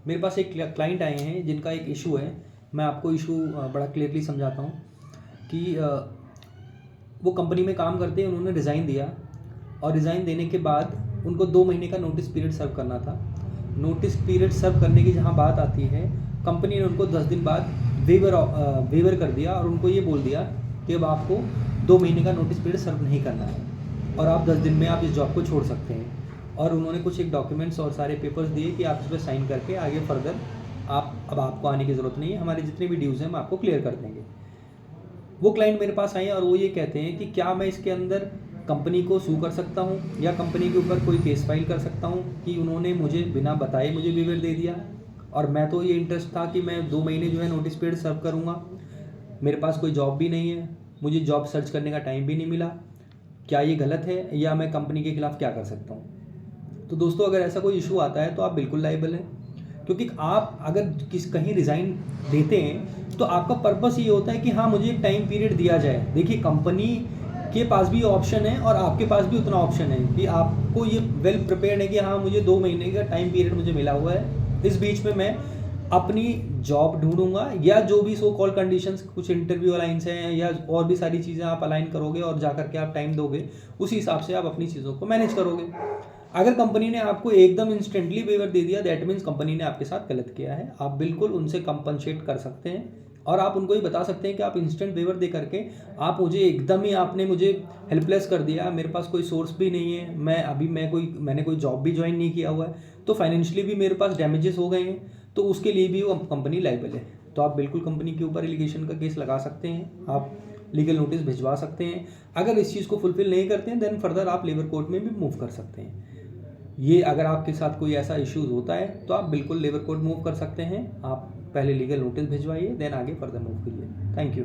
मेरे पास एक क्लाइंट आए हैं जिनका एक इशू है। मैं आपको इशू बड़ा क्लियरली समझाता हूँ कि वो कंपनी में काम करते हैं, उन्होंने रिज़ाइन दिया और रिज़ाइन देने के बाद उनको 2 महीने का नोटिस पीरियड सर्व करना था। नोटिस पीरियड सर्व करने की जहाँ बात आती है, कंपनी ने उनको 10 दिन बाद वेवर कर दिया और उनको ये बोल दिया कि अब आपको 2 महीने का नोटिस पीरियड सर्व नहीं करना है और आप 10 दिन में आप इस जॉब को छोड़ सकते हैं। और उन्होंने कुछ एक डॉक्यूमेंट्स और सारे पेपर्स दिए कि आप इस पर साइन करके आगे फर्दर अब आपको आने की ज़रूरत नहीं है, हमारे जितने भी ड्यूज़ हैं हम आपको क्लियर कर देंगे। वो क्लाइंट मेरे पास आए और वो ये कहते हैं कि क्या मैं इसके अंदर कंपनी को सू कर सकता हूँ या कंपनी के ऊपर कोई केस फाइल कर सकता हूँ कि उन्होंने मुझे बिना बताए मुझे वेवर दे दिया और मैं तो ये इंटरेस्ट था कि मैं 2 महीने जो है नोटिस पीरियड सर्व करूँगा, मेरे पास कोई जॉब भी नहीं है, मुझे जॉब सर्च करने का टाइम भी नहीं मिला, क्या ये गलत है या मैं कंपनी के खिलाफ़ क्या कर सकता हूँ। तो दोस्तों, अगर ऐसा कोई इशू आता है तो आप बिल्कुल लायबल हैं, क्योंकि आप अगर कहीं रिज़ाइन देते हैं तो आपका पर्पस ये होता है कि हाँ मुझे एक टाइम पीरियड दिया जाए। देखिए, कंपनी के पास भी ऑप्शन है और आपके पास भी उतना ऑप्शन है कि आपको ये वेल प्रिपेयर्ड है कि हाँ मुझे 2 महीने का टाइम पीरियड मुझे मिला हुआ है, इस बीच में मैं अपनी जॉब ढूंढूंगा या जो भी सो कॉल कंडीशंस, कुछ इंटरव्यू अलाइंस हैं या और भी सारी चीज़ें आप अलाइन करोगे और जा करके आप टाइम दोगे, उसी हिसाब से आप अपनी चीज़ों को मैनेज करोगे। अगर कंपनी ने आपको एकदम इंस्टेंटली वेवर दे दिया, दैट मीन्स कंपनी ने आपके साथ गलत किया है। आप बिल्कुल उनसे कंपनसेट कर सकते हैं और आप उनको ही बता सकते हैं कि आप इंस्टेंट वेवर दे करके आप मुझे एकदम ही आपने मुझे हेल्पलेस कर दिया, मेरे पास कोई सोर्स भी नहीं है, मैंने कोई जॉब भी ज्वाइन नहीं किया हुआ है, तो फाइनेंशियली भी मेरे पास डैमेजेस हो गए हैं, तो उसके लिए भी वो कंपनी लायबल है। तो आप बिल्कुल कंपनी के ऊपर एलिगेशन का केस लगा सकते हैं, आप लीगल नोटिस भिजवा सकते हैं। अगर इस चीज़ को फुलफिल नहीं करते हैं देन फर्दर आप लेबर कोर्ट में भी मूव कर सकते हैं। ये अगर आपके साथ कोई ऐसा इश्यूज होता है तो आप बिल्कुल लेबर कोर्ट मूव कर सकते हैं। आप पहले लीगल नोटिस भिजवाइए, देन आगे फर्दर मूव कीजिए। Thank you.